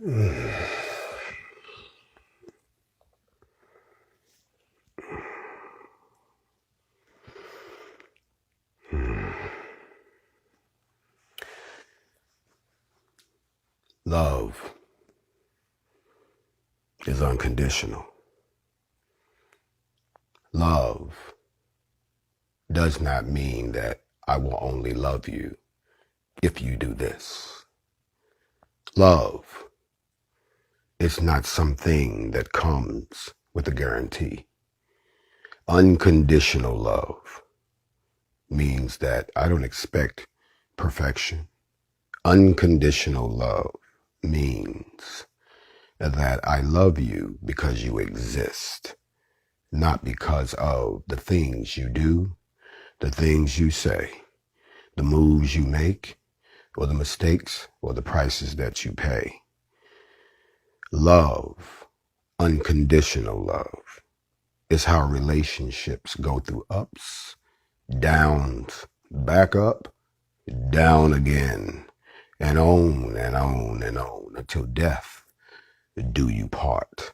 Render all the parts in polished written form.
Love is unconditional. Love does not mean that I will only love you if you do this. Love is not something that comes with a guarantee. Unconditional love means that I don't expect perfection. Unconditional love means that I love you because you exist, not because of the things you do, the things you say, the moves you make, or the mistakes or the prices that you pay. Love, unconditional love, is how relationships go through ups, downs, back up, down again, and on and on and on until death do you part.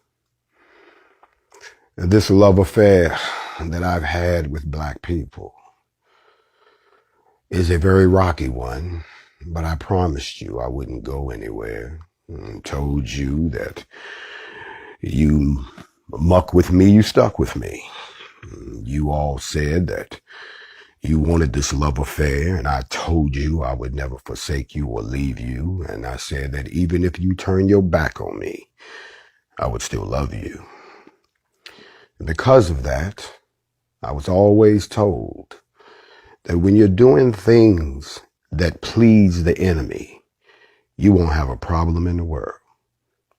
And this love affair that I've had with black people is a very rocky one, but I promised you I wouldn't go anywhere. And told you that you muck with me, you stuck with me. You all said that you wanted this love affair, and I told you I would never forsake you or leave you. And I said that even if you turn your back on me, I would still love you. And because of that, I was always told that when you're doing things that please the enemy, you won't have a problem in the world.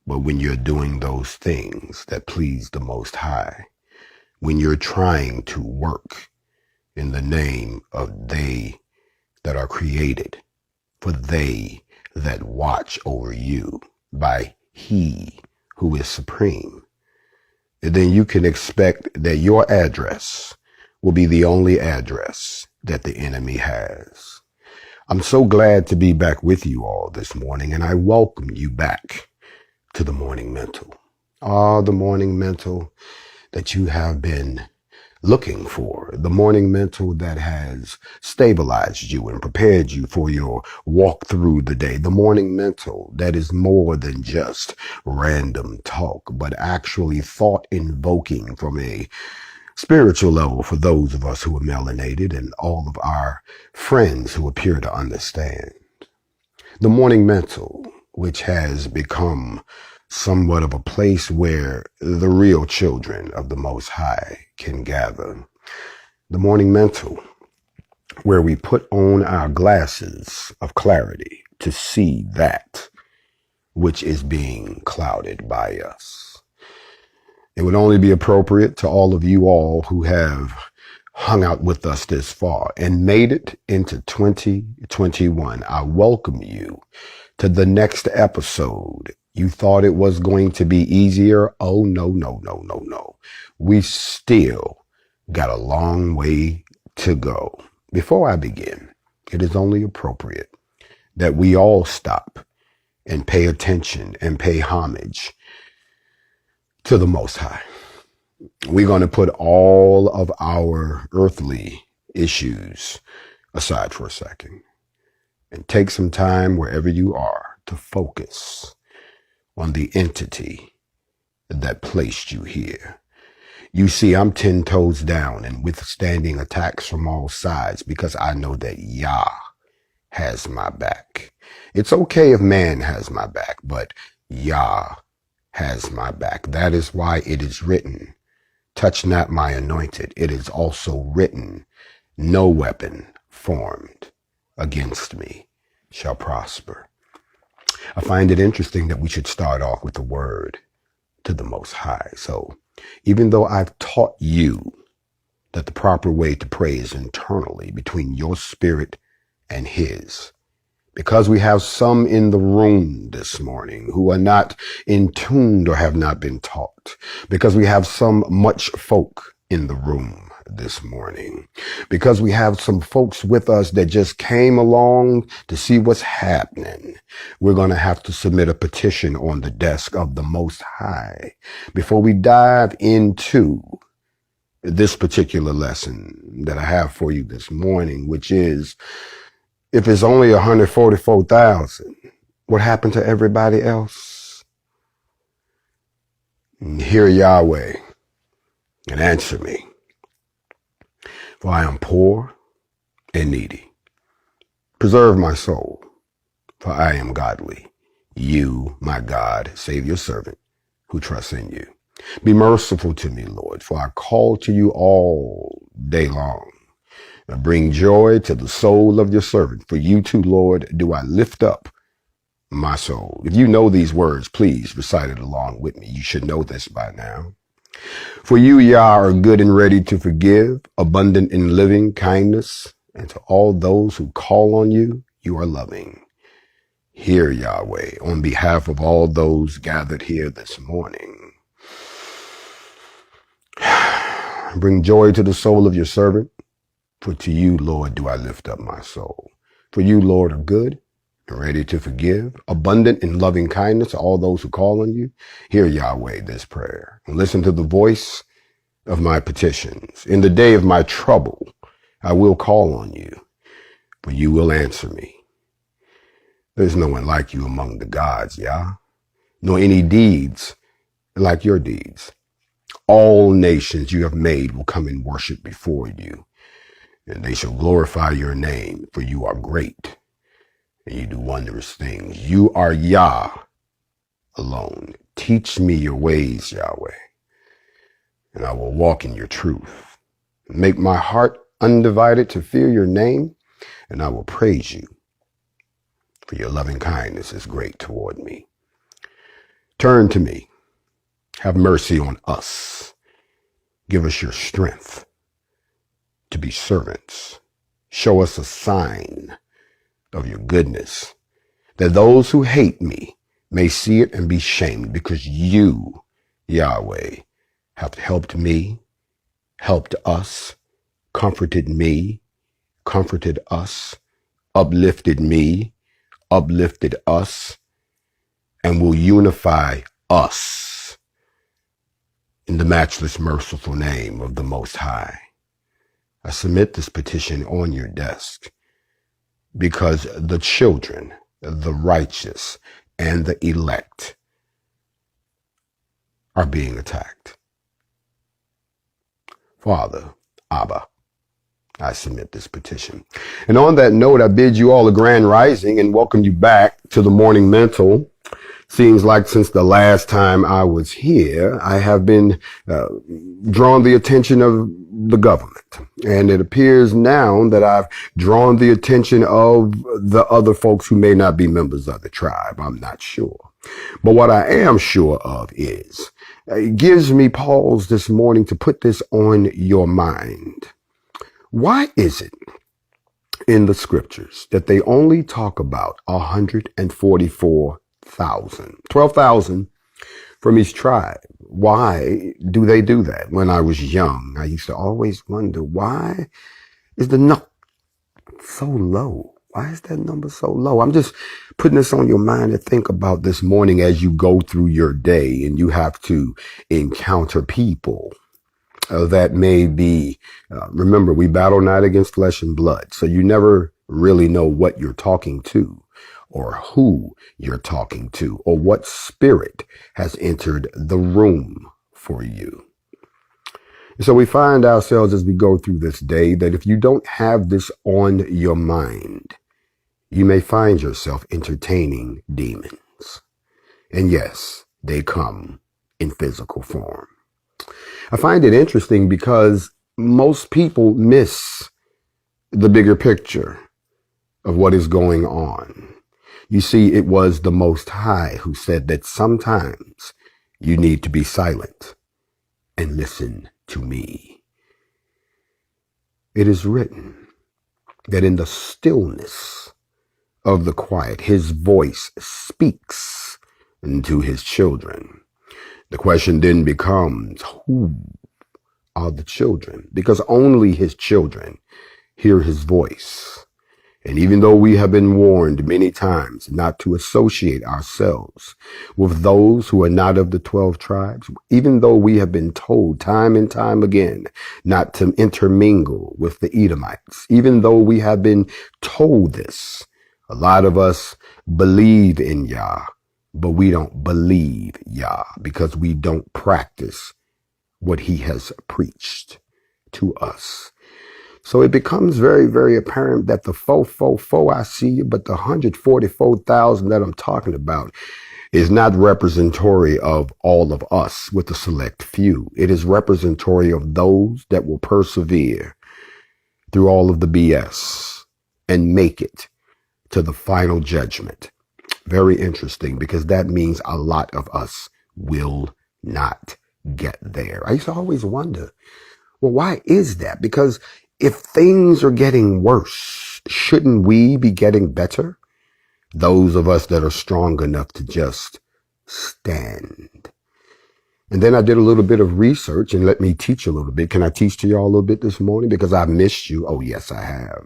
But when you're doing those things that please the Most High, when you're trying to work in the name of they that are created, for they that watch over you by He who is supreme, then you can expect that your address will be the only address that the enemy has. I'm so glad to be back with you all this morning, and I welcome you back to the Morning Mental. The Morning Mental that you have been looking for, the Morning Mental that has stabilized you and prepared you for your walk through the day, the Morning Mental that is more than just random talk, but actually thought invoking from a spiritual level for those of us who are melanated and all of our friends who appear to understand. The Morning Mental, which has become somewhat of a place where the real children of the Most High can gather. The Morning Mental, where we put on our glasses of clarity to see that which is being clouded by us. It would only be appropriate to all of you all who have hung out with us this far and made it into 2021. I welcome you to the next episode. You thought it was going to be easier? Oh, no, no, no, no, no. We still got a long way to go. Before I begin, it is only appropriate that we all stop and pay attention and pay homage to the Most High. We're going to put all of our earthly issues aside for a second and take some time wherever you are to focus on the entity that placed you here. You see, I'm 10 toes down and withstanding attacks from all sides because I know that Yah has my back. It's okay if man has my back, but Yah has my back. That is why it is written, touch not my anointed. It is also written, no weapon formed against me shall prosper. I find it interesting that we should start off with the word to the Most High. So even though I've taught you that the proper way to pray is internally between your spirit and His, because we have some in the room this morning who are not in tune or have not been taught, because we have some much folk in the room this morning, because we have some folks with us that just came along to see what's happening. We're going to have to submit a petition on the desk of the Most High before we dive into this particular lesson that I have for you this morning, which is, if it's only 144,000, what happened to everybody else? Hear Yahweh and answer me. For I am poor and needy. Preserve my soul, for I am godly. You, my God, save your servant who trusts in you. Be merciful to me, Lord, for I call to you all day long. And bring joy to the soul of your servant. For you too, Lord, do I lift up my soul. If you know these words, please recite it along with me. You should know this by now. For you, Yah, are good and ready to forgive, abundant in loving kindness, and to all those who call on you, you are loving. Hear, Yahweh, on behalf of all those gathered here this morning. Bring joy to the soul of your servant, for to you, Lord, do I lift up my soul. For you, Lord, are good and ready to forgive, abundant in loving kindness to all those who call on you. Hear, Yahweh, this prayer, and listen to the voice of my petitions. In the day of my trouble, I will call on you, for you will answer me. There's no one like you among the gods, Yah, nor any deeds like your deeds. All nations you have made will come and worship before you, and they shall glorify your name, for you are great, and you do wondrous things. You are Yah alone. Teach me your ways, Yahweh, and I will walk in your truth. Make my heart undivided to fear your name, and I will praise you, for your loving kindness is great toward me. Turn to me. Have mercy on us. Give us your strength to be servants. Show us a sign of your goodness, that those who hate me may see it and be shamed, because you, Yahweh, have helped me, helped us, comforted me, comforted us, uplifted me, uplifted us, and will unify us in the matchless merciful name of the Most High. I submit this petition on your desk because the children, the righteous, and the elect are being attacked. Father, Abba, I submit this petition. And on that note, I bid you all a grand rising and welcome you back to the Morning Mental. Seems like since the last time I was here, I have been drawn the attention of the government. And it appears now that I've drawn the attention of the other folks who may not be members of the tribe. I'm not sure. But what I am sure of is, it gives me pause this morning to put this on your mind. Why is it in the scriptures that they only talk about 144,000, 12,000 from each tribe? Why do they do that? When I was young, I used to always wonder, why is the number so low? Why is that number so low? I'm just putting this on your mind to think about this morning as you go through your day and you have to encounter people that may be, remember, we battle not against flesh and blood. So you never really know what you're talking to or who you're talking to or what spirit has entered the room for you. So we find ourselves as we go through this day that if you don't have this on your mind, you may find yourself entertaining demons. And yes, they come in physical form. I find it interesting because most people miss the bigger picture of what is going on. You see, it was the Most High who said that sometimes you need to be silent and listen to me. It is written that in the stillness of the quiet, his voice speaks to his children. The question then becomes, who are the children, because only his children hear his voice. And even though we have been warned many times not to associate ourselves with those who are not of the 12 tribes, even though we have been told time and time again not to intermingle with the Edomites, even though we have been told this, a lot of us believe in Yah, but we don't believe Yah because we don't practice what he has preached to us. So it becomes very, very apparent that the 444, I see you, but the 144,000 that I'm talking about is not representatory of all of us with a select few. It is representatory of those that will persevere through all of the BS and make it to the final judgment. Very interesting, because that means a lot of us will not get there. I used to always wonder, well, why is that? Because if things are getting worse, shouldn't we be getting better? Those of us that are strong enough to just stand. And then I did a little bit of research, and let me teach a little bit. Can I teach to y'all a little bit this morning? Because I missed you. Oh, yes, I have.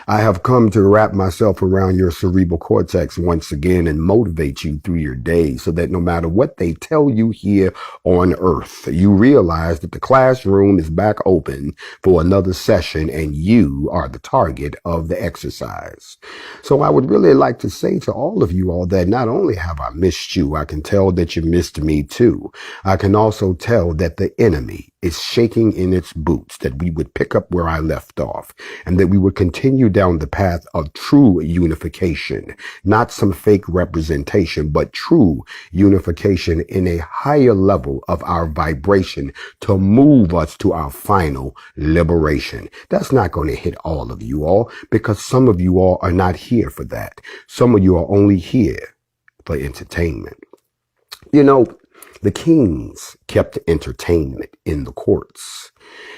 I have come to wrap myself around your cerebral cortex once again and motivate you through your day so that no matter what they tell you here on earth, you realize that the classroom is back open for another session and you are the target of the exercise. So I would really like to say to all of you all that not only have I missed you, I can tell that you missed me too. I can also tell that the enemy is shaking in its boots, that we would pick up where I left off and that we would continue down the path of true unification, not some fake representation, but true unification in a higher level of our vibration to move us to our final liberation. That's not going to hit all of you all because some of you all are not here for that. Some of you are only here for entertainment. You know, the kings kept entertainment in the courts,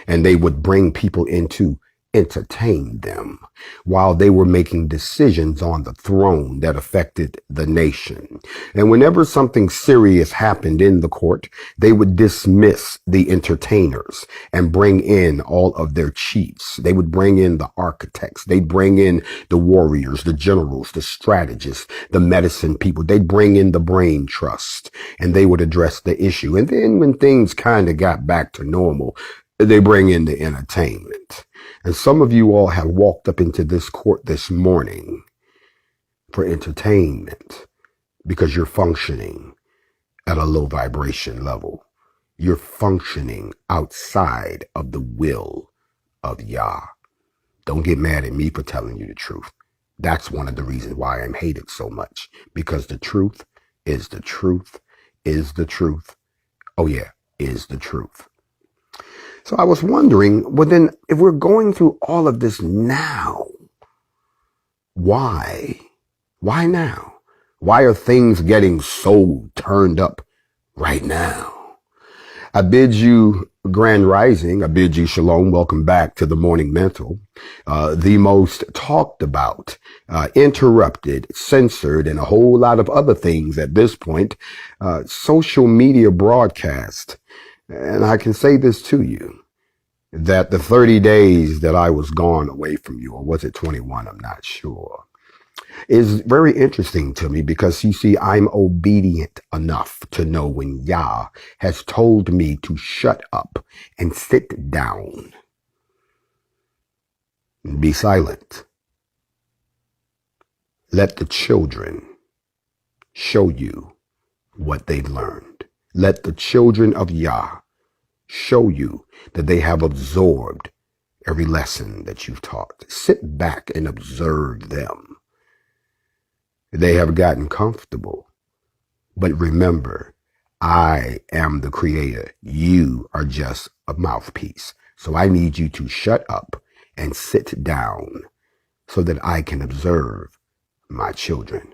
and they would bring people in to entertain them while they were making decisions on the throne that affected the nation. And whenever something serious happened in the court, they would dismiss the entertainers and bring in all of their chiefs. They would bring in the architects. They'd bring in the warriors, the generals, the strategists, the medicine people. They'd bring in the brain trust and they would address the issue. And then when things kind of got back to normal, they bring in the entertainment. And some of you all have walked up into this court this morning for entertainment because you're functioning at a low vibration level. You're functioning outside of the will of Yah. Don't get mad at me for telling you the truth. That's one of the reasons why I'm hated so much, because the truth is the truth is the truth. Oh yeah, is the truth. So I was wondering, well then, if we're going through all of this now, why? Why now? Why are things getting so turned up right now? I bid you grand rising. I bid you shalom. Welcome back to the Morning Mental. The most talked about, interrupted, censored, and a whole lot of other things at this point, social media broadcast. And I can say this to you, that the 30 days that I was gone away from you, or was it 21? I'm not sure, is very interesting to me because you see, I'm obedient enough to know when Yah has told me to shut up and sit down and be silent. Let the children show you what they've learned. Let the children of Yah show you that they have absorbed every lesson that you've taught. Sit back and observe them. They have gotten comfortable. But remember, I am the creator. You are just a mouthpiece. So I need you to shut up and sit down so that I can observe my children.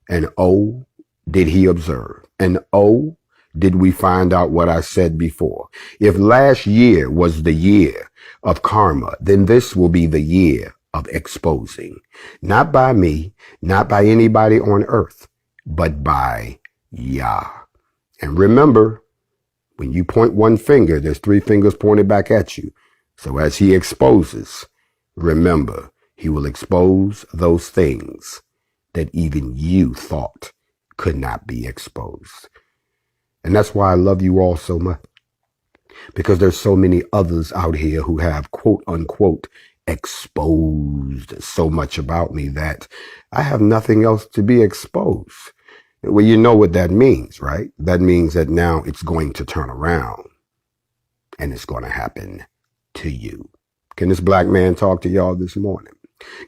And oh, did he observe? And oh, did we find out what I said before? If last year was the year of karma, then this will be the year of exposing. Not by me, not by anybody on earth, but by Yah. And remember, When you point one finger, there's three fingers pointed back at you. So as he exposes, remember, he will expose those things that even you thought could not be exposed. And that's why I love you all so much, because there's so many others out here who have, quote unquote, exposed so much about me that I have nothing else to be exposed. Well, you know what that means, right? That means that now it's going to turn around and it's going to happen to you. Can this black man talk to y'all this morning?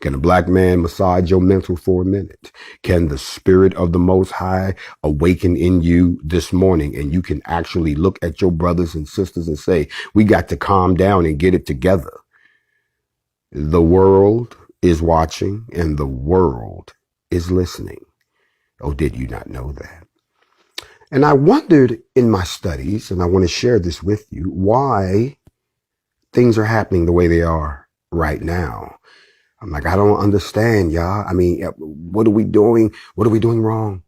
Can a black man massage your mental for a minute? Can the spirit of the Most High awaken in you this morning and you can actually look at your brothers and sisters and say, we got to calm down and get it together? The world is watching and the world is listening. Oh, did you not know that? And I wondered in my studies, and I want to share this with you, why things are happening the way they are right now. I'm like, I don't understand, y'all. I mean, what are we doing? What are we doing wrong?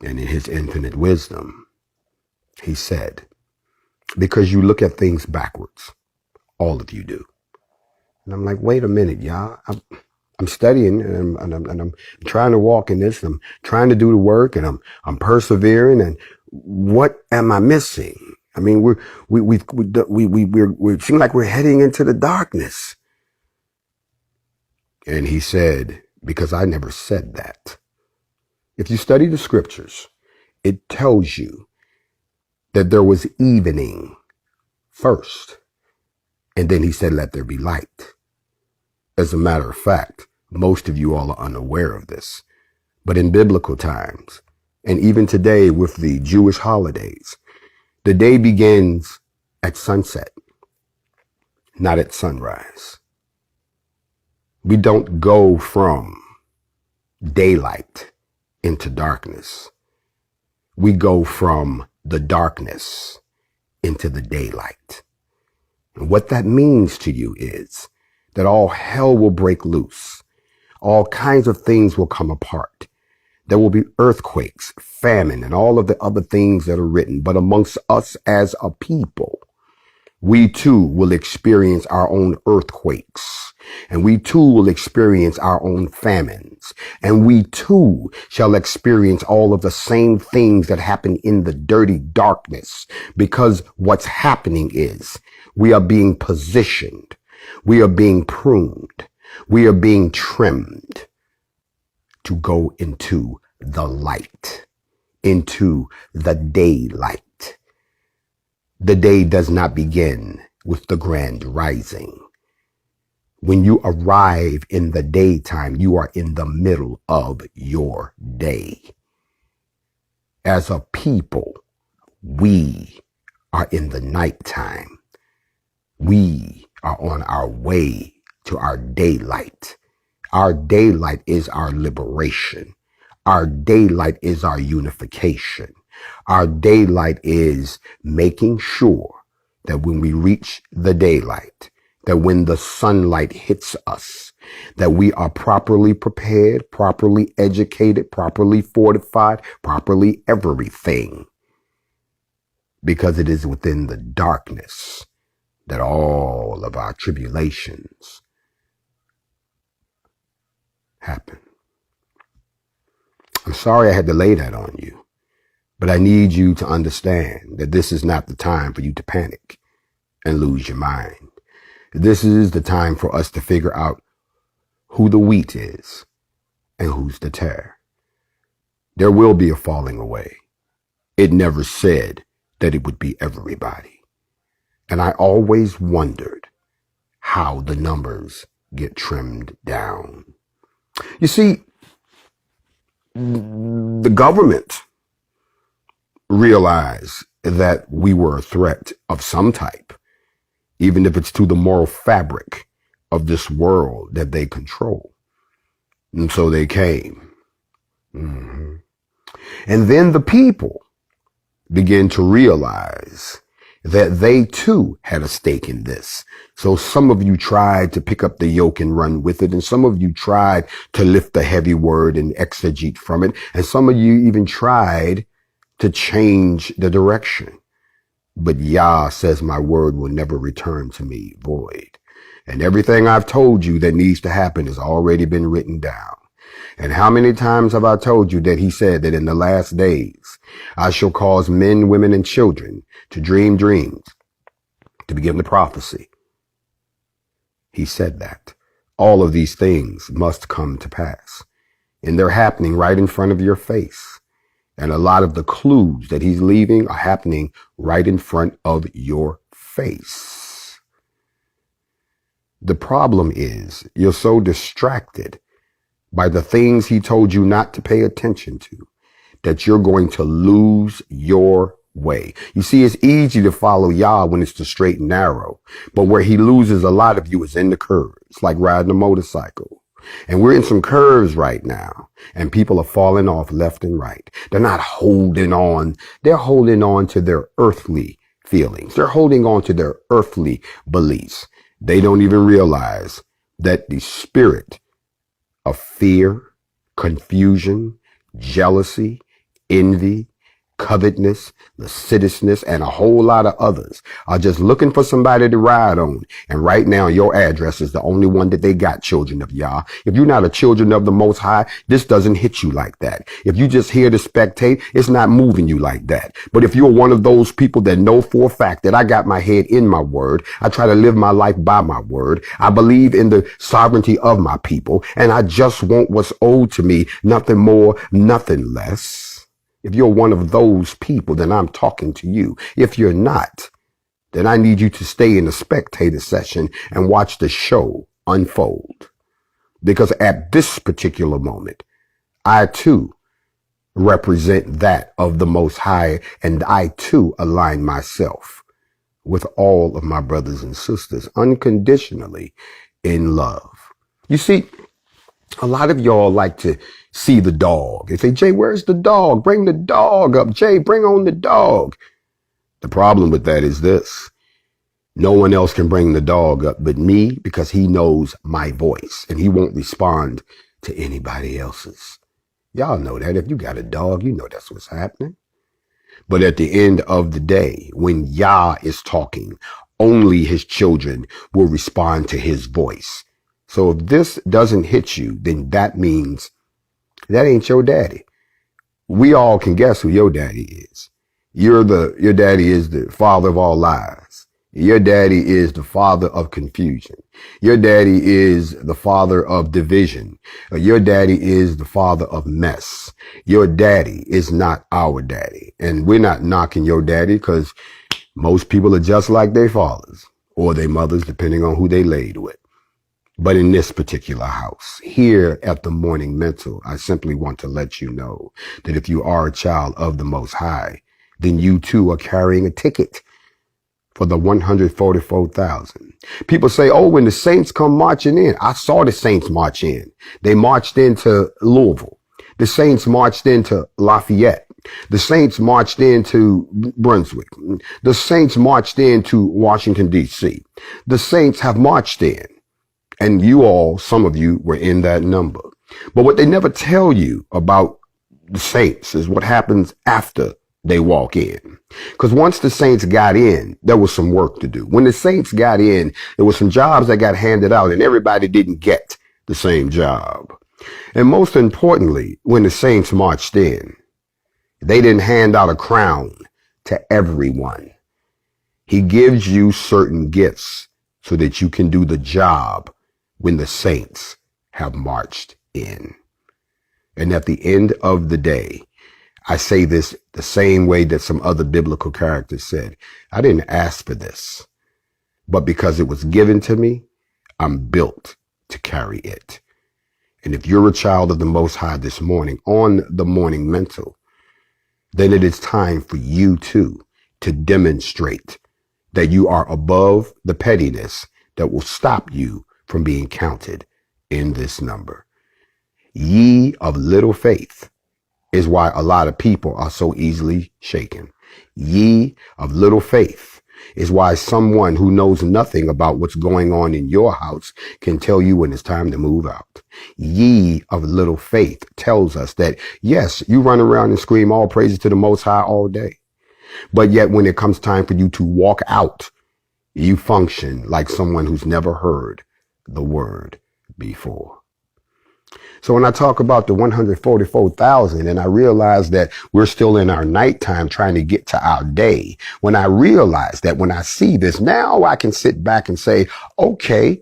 And in his infinite wisdom, he said, because you look at things backwards. All of you do. And I'm like, wait a minute, y'all. I'm studying and I'm trying to walk in this. I'm trying to do the work and I'm persevering. And what am I missing? I mean, we seem like we're heading into the darkness. And he said, because I never said that. If you study the scriptures, it tells you that there was evening first. And then he said, let there be light. As a matter of fact, most of you all are unaware of this. But in biblical times, and even today with the Jewish holidays, the day begins at sunset, not at sunrise. We don't go from daylight into darkness. We go from the darkness into the daylight. And what that means to you is that all hell will break loose. All kinds of things will come apart. There will be earthquakes, famine, and all of the other things that are written. But amongst us as a people, we too will experience our own earthquakes, and we too will experience our own famines, and we too shall experience all of the same things that happen in the dirty darkness, because what's happening is we are being positioned, we are being pruned, we are being trimmed to go into the light, into the daylight. The day does not begin with the grand rising. When you arrive in the daytime, you are in the middle of your day. As a people, we are in the nighttime. We are on our way to our daylight. Our daylight is our liberation. Our daylight is our unification. Our daylight is making sure that when we reach the daylight, that when the sunlight hits us, that we are properly prepared, properly educated, properly fortified, properly everything. Because it is within the darkness that all of our tribulations happen. I'm sorry I had to lay that on you, but I need you to understand that this is not the time for you to panic and lose your mind. This is the time for us to figure out who the wheat is and who's the tare. There will be a falling away. It never said that it would be everybody. And I always wondered how the numbers get trimmed down. You see, the government realized that we were a threat of some type, even if it's to the moral fabric of this world that they control. And so they came. And then the people began to realize that they too had a stake in this. So some of you tried to pick up the yoke and run with it. And some of you tried to lift the heavy word and exegete from it. And some of you even tried to change the direction. But Yah says my word will never return to me void. And everything I've told you that needs to happen has already been written down. And how many times have I told you that he said that in the last days, I shall cause men, women, and children to dream dreams, to begin the prophecy. He said that. All of these things must come to pass. And they're happening right in front of your face. And a lot of the clues that he's leaving are happening right in front of your face. The problem is you're so distracted by the things he told you not to pay attention to that you're going to lose your way. You see, it's easy to follow Yah when it's the straight and narrow, but where he loses a lot of you is in the curves. It's like riding a motorcycle. And we're in some curves right now, and people are falling off left and right. They're not holding on. They're holding on to their earthly feelings. They're holding on to their earthly beliefs. They don't even realize that the spirit of fear, confusion, jealousy, envy, covetousness, lasciviousness, and a whole lot of others are just looking for somebody to ride on. And right now, your address is the only one that they got, children of Yah. If you're not a children of the Most High, this doesn't hit you like that. If you just here to spectate, it's not moving you like that. But if you're one of those people that know for a fact that I got my head in my word, I try to live my life by my word, I believe in the sovereignty of my people, and I just want what's owed to me, nothing more, nothing less. If you're one of those people, then I'm talking to you. If you're not, then I need you to stay in the spectator session and watch the show unfold. Because at this particular moment, I too represent that of the Most High, and I too align myself with all of my brothers and sisters unconditionally in love. You see, a lot of y'all like to see the dog. They say, Jay, where's the dog? Bring the dog up. Jay, bring on the dog. The problem with that is this. No one else can bring the dog up but me, because he knows my voice and he won't respond to anybody else's. Y'all know that. If you got a dog, you know that's what's happening. But at the end of the day, when Yah is talking, only his children will respond to his voice. So if this doesn't hit you, then that means that ain't your daddy. We all can guess who your daddy is. Your daddy is the father of all lies. Your daddy is the father of confusion. Your daddy is the father of division. Your daddy is the father of mess. Your daddy is not our daddy. And we're not knocking your daddy, because most people are just like their fathers or their mothers, depending on who they laid with. But in this particular house, here at the Morning Mental, I simply want to let you know that if you are a child of the Most High, then you too are carrying a ticket for the 144,000. People say, oh, when the Saints come marching in, I saw the Saints march in. They marched into Louisville. The Saints marched into Lafayette. The Saints marched into Brunswick. The Saints marched into Washington, D.C. The Saints have marched in. And you all, some of you, were in that number. But what they never tell you about the saints is what happens after they walk in. Because once the saints got in, there was some work to do. When the saints got in, there were some jobs that got handed out, and everybody didn't get the same job. And most importantly, when the saints marched in, they didn't hand out a crown to everyone. He gives you certain gifts so that you can do the job when the saints have marched in. And at the end of the day, I say this the same way that some other biblical characters said. I didn't ask for this, but because it was given to me, I'm built to carry it. And if you're a child of the Most High this morning on the Morning Mental, then it is time for you too to demonstrate that you are above the pettiness that will stop you from being counted in this number. Ye of little faith is why a lot of people are so easily shaken. Ye of little faith. Is why someone who knows nothing about what's going on in your house can tell you when it's time to move out. Ye of little faith tells us that, yes, you run around and scream all praises to the Most High all day. But yet when it comes time for you to walk out, you function like someone who's never heard the word before. So when I talk about the 144,000 and I realize that we're still in our nighttime trying to get to our day, when I realize that when I see this, now I can sit back and say, okay,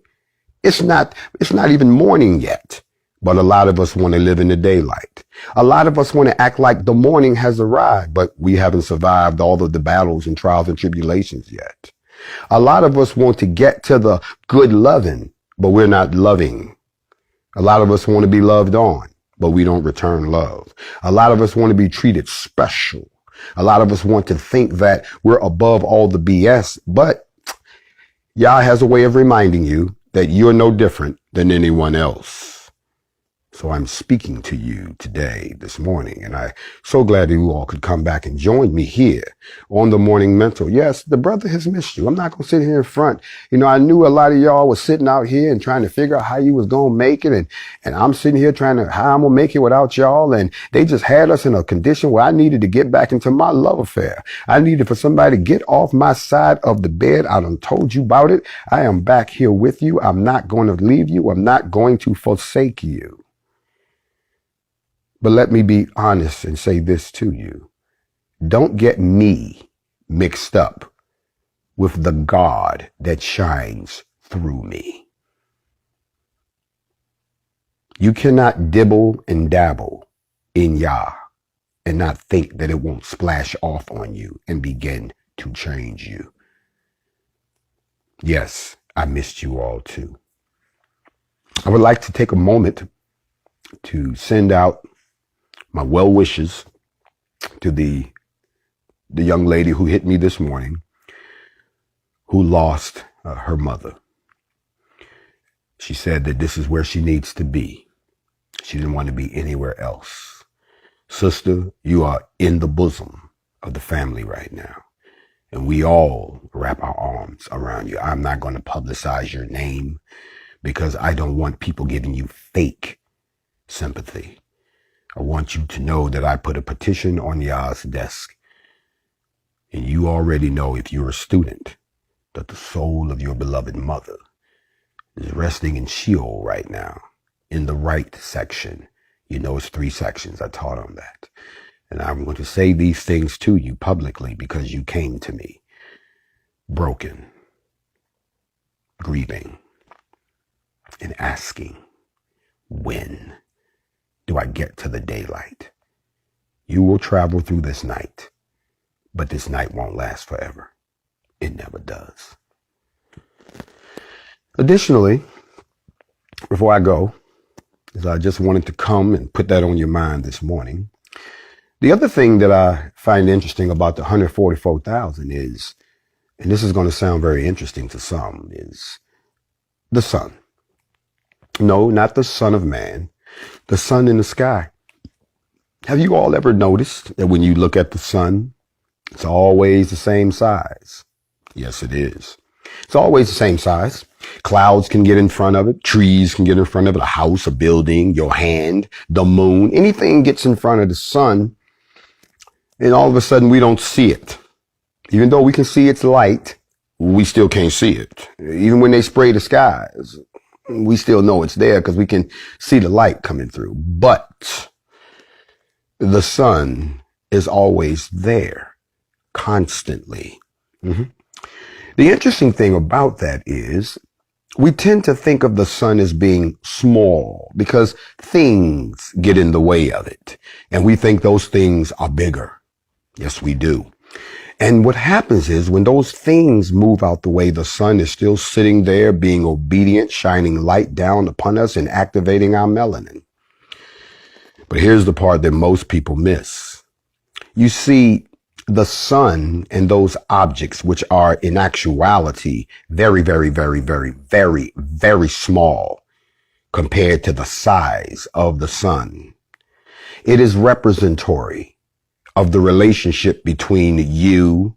it's not even morning yet. But a lot of us want to live in the daylight. A lot of us want to act like the morning has arrived, but we haven't survived all of the battles and trials and tribulations yet. A lot of us want to get to the good loving, but we're not loving. A lot of us want to be loved on, but we don't return love. A lot of us want to be treated special. A lot of us want to think that we're above all the BS, but Yah has a way of reminding you that you're no different than anyone else. So I'm speaking to you today, this morning, and I'm so glad that you all could come back and join me here on the Morning Mental. Yes, the brother has missed you. I'm not going to sit here in front. You know, I knew a lot of y'all was sitting out here and trying to figure out how you was going to make it. And I'm sitting here trying to, how I'm going to make it without y'all. And they just had us in a condition where I needed to get back into my love affair. I needed for somebody to get off my side of the bed. I done told you about it. I am back here with you. I'm not going to leave you. I'm not going to forsake you. But let me be honest and say this to you. Don't get me mixed up with the God that shines through me. You cannot dibble and dabble in Yah and not think that it won't splash off on you and begin to change you. Yes, I missed you all too. I would like to take a moment to send out my well wishes to the young lady who hit me this morning, who lost her mother. She said that this is where she needs to be. She didn't want to be anywhere else. Sister, you are in the bosom of the family right now, and we all wrap our arms around you. I'm not going to publicize your name because I don't want people giving you fake sympathy. I want you to know that I put a petition on Yah's desk. And you already know, if you're a student, that the soul of your beloved mother is resting in Sheol right now, in the right section. You know, it's 3 sections. I taught on that. And I'm going to say these things to you publicly because you came to me broken, grieving, and asking, when do I get to the daylight? You will travel through this night, but this night won't last forever. It never does. Additionally, before I go, is I just wanted to come and put that on your mind this morning. The other thing that I find interesting about the 144,000 is, and this is going to sound very interesting to some, is the sun. No, not the Son of Man, the sun in the sky. Have you all ever noticed that when you look at the sun, it's always the same size? Yes, it is. It's always the same size. Clouds can get in front of it. Trees can get in front of it. A house, a building, your hand, the moon, anything gets in front of the sun. And all of a sudden we don't see it. Even though we can see its light, we still can't see it. Even when they spray the skies, we still know it's there because we can see the light coming through. But the sun is always there, constantly. Mm-hmm. The interesting thing about that is we tend to think of the sun as being small because things get in the way of it. And we think those things are bigger. Yes, we do. And what happens is when those things move out the way, the sun is still sitting there being obedient, shining light down upon us and activating our melanin. But here's the part that most people miss. You see, the sun and those objects, which are in actuality very, very, very, very, very, very small compared to the size of the sun, it is representatory of the relationship between you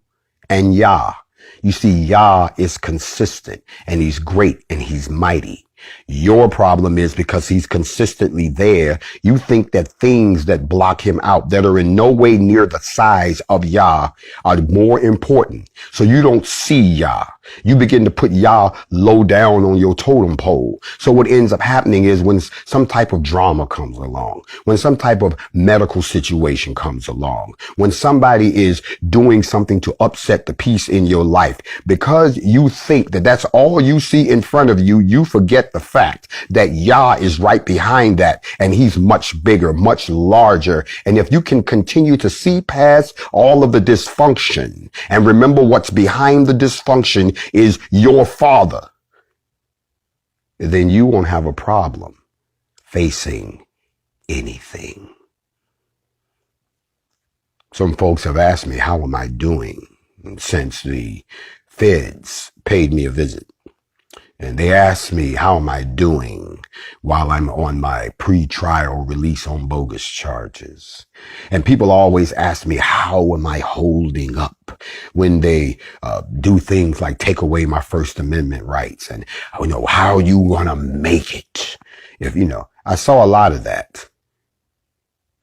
and Yah. You see, Yah is consistent and he's great and he's mighty. Your problem is because he's consistently there, you think that things that block him out that are in no way near the size of Yah are more important. So you don't see Yah. You begin to put Yah low down on your totem pole. So what ends up happening is when some type of drama comes along, when some type of medical situation comes along, when somebody is doing something to upset the peace in your life, because you think that that's all you see in front of you, you forget the fact that Yah is right behind that and he's much bigger, much larger. And if you can continue to see past all of the dysfunction and remember what's behind the dysfunction is your Father, then you won't have a problem facing anything. Some folks have asked me, how am I doing since the feds paid me a visit? And they asked me, how am I doing while I'm on my pre-trial release on bogus charges? And people always ask me, how am I holding up when they do things like take away my First Amendment rights? And, how are you going to make it? I saw a lot of that.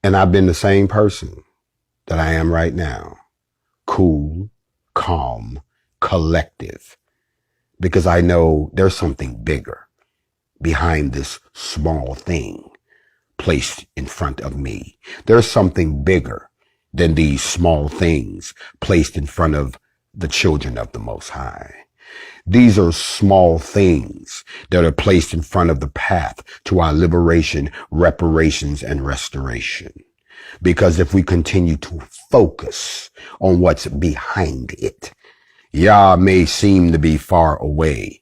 And I've been the same person that I am right now. Cool, calm, collective. Because I know there's something bigger behind this small thing placed in front of me. There's something bigger than these small things placed in front of the children of the Most High. These are small things that are placed in front of the path to our liberation, reparations, and restoration. Because if we continue to focus on what's behind it, Yah may seem to be far away,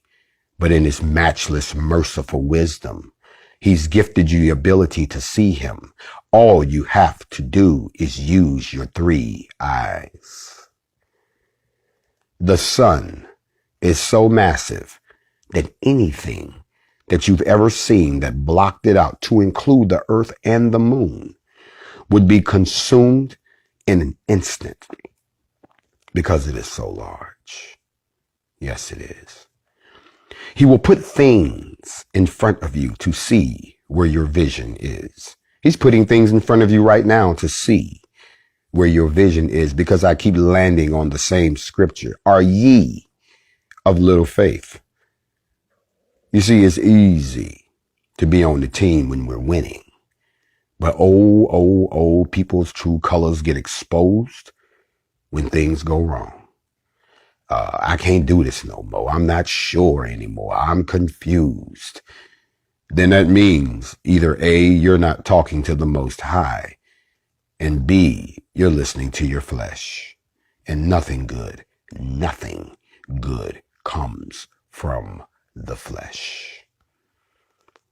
but in his matchless, merciful wisdom, he's gifted you the ability to see him. All you have to do is use your 3 eyes. The sun is so massive that anything that you've ever seen that blocked it out, to include the earth and the moon, would be consumed in an instant because it is so large. Yes, it is. He will put things in front of you to see where your vision is. He's putting things in front of you right now to see where your vision is, because I keep landing on the same scripture. Are ye of little faith? You see, it's easy to be on the team when we're winning. But people's true colors get exposed when things go wrong. I can't do this no more. I'm not sure anymore. I'm confused. Then that means either A, you're not talking to the Most High, and B, you're listening to your flesh. And nothing good comes from the flesh.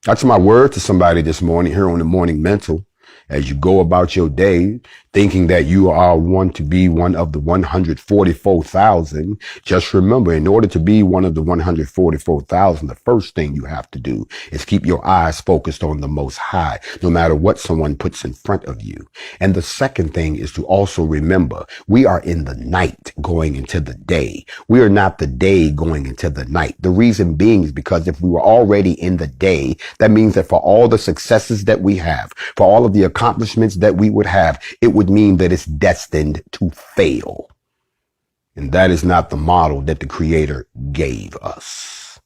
That's my word to somebody this morning here on the Morning Mental. As you go about your day, thinking that you are one of the 144,000, just remember, in order to be one of the 144,000, the first thing you have to do is keep your eyes focused on the Most High, no matter what someone puts in front of you. And the second thing is to also remember, we are in the night going into the day. We are not the day going into the night. The reason being is because if we were already in the day, that means that for all the successes that we have, for all of the accomplishments that we would have, it would mean that it's destined to fail. And that is not the model that the Creator gave us.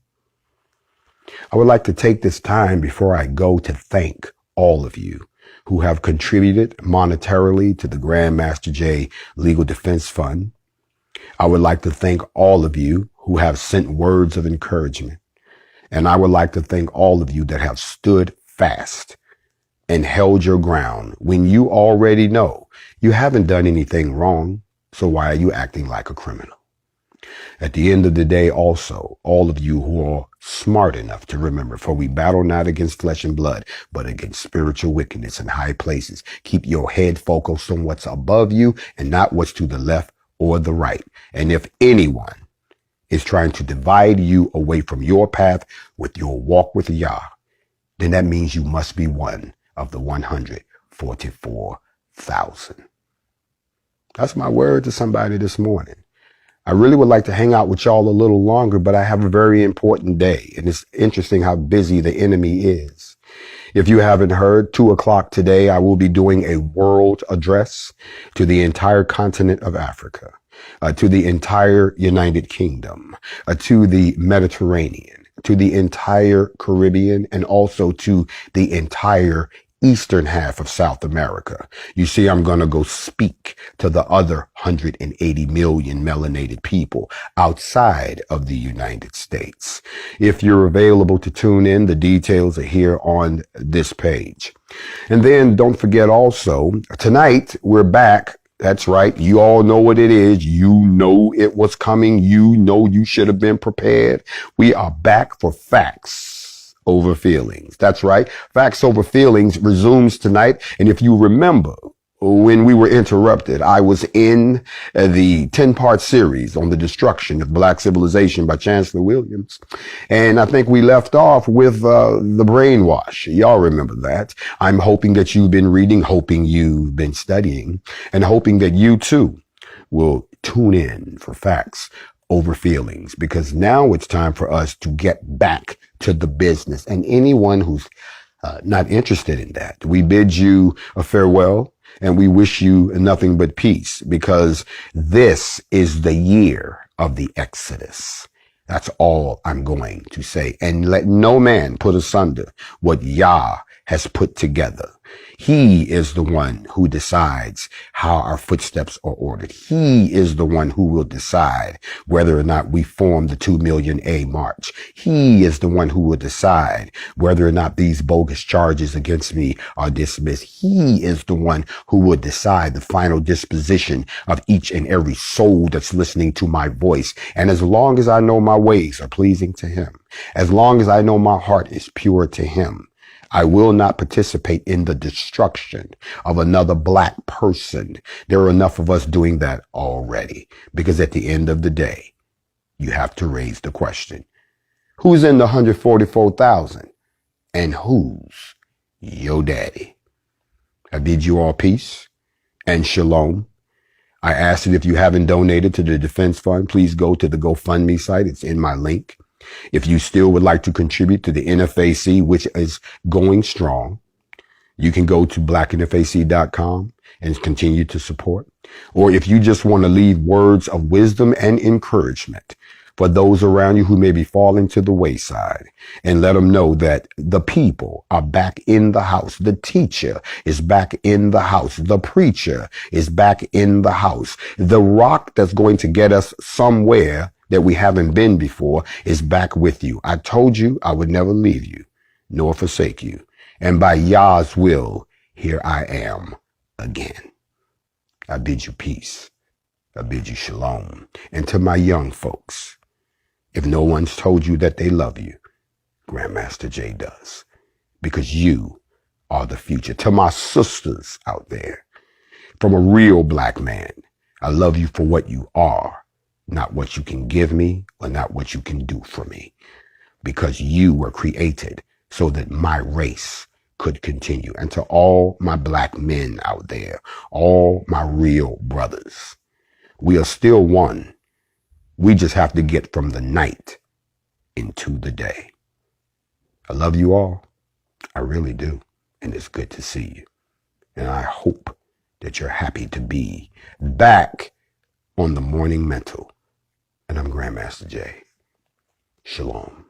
I would like to take this time before I go to thank all of you who have contributed monetarily to the Grandmaster J Legal Defense Fund. I would like to thank all of you who have sent words of encouragement. And I would like to thank all of you that have stood fast and held your ground when you already know you haven't done anything wrong. So why are you acting like a criminal? At the end of the day, also, all of you who are smart enough to remember, for we battle not against flesh and blood, but against spiritual wickedness in high places. Keep your head focused on what's above you and not what's to the left or the right. And if anyone is trying to divide you away from your path with your walk with Yah, then that means you must be one of the 144,000. That's my word to somebody this morning. I really would like to hang out with y'all a little longer, but I have a very important day, and it's interesting how busy the enemy is. If you haven't heard, 2 o'clock today, I will be doing a world address to the entire continent of Africa, to the entire United Kingdom, to the Mediterranean, to the entire Caribbean, and also to the entire eastern half of South America. You see, I'm going to go speak to the other 180 million melanated people outside of the United States. If you're available to tune in, the details are here on this page. And then don't forget also, tonight we're back. That's right. You all know what it is. You know it was coming. You know you should have been prepared. We are back for Facts Over Feelings. That's right. Facts Over Feelings resumes tonight. And if you remember, when we were interrupted, I was in the 10-part series on the destruction of Black civilization by Chancellor Williams. And I think we left off with the brainwash. Y'all remember that. I'm hoping that you've been reading, hoping you've been studying, and hoping that you too will tune in for Facts Over Feelings, because now it's time for us to get back to the business. And anyone who's not interested in that, we bid you a farewell. And we wish you nothing but peace, because this is the year of the Exodus. That's all I'm going to say. And let no man put asunder what Yah has put together. He is the one who decides how our footsteps are ordered. He is the one who will decide whether or not we form the 2 million A march. He is the one who will decide whether or not these bogus charges against me are dismissed. He is the one who will decide the final disposition of each and every soul that's listening to my voice. And as long as I know my ways are pleasing to him, as long as I know my heart is pure to him, I will not participate in the destruction of another Black person. There are enough of us doing that already, because at the end of the day, you have to raise the question, who's in the 144,000 and who's your daddy? I bid you all peace and shalom. I ask that if you haven't donated to the Defense Fund, please go to the GoFundMe site. It's in my link. If you still would like to contribute to the NFAC, which is going strong, you can go to blacknfac.com and continue to support. Or if you just want to leave words of wisdom and encouragement for those around you who may be falling to the wayside, and let them know that the people are back in the house. The teacher is back in the house. The preacher is back in the house. The rock that's going to get us somewhere that we haven't been before is back with you. I told you I would never leave you nor forsake you. And by Yah's will, here I am again. I bid you peace. I bid you shalom. And to my young folks, if no one's told you that they love you, Grandmaster J does, because you are the future. To my sisters out there, from a real Black man, I love you for what you are, not what you can give me or not what you can do for me, because you were created so that my race could continue. And to all my Black men out there, all my real brothers, we are still one. We just have to get from the night into the day. I love you all. I really do. And it's good to see you. And I hope that you're happy to be back on the Morning Mental. And I'm Grandmaster J. Shalom.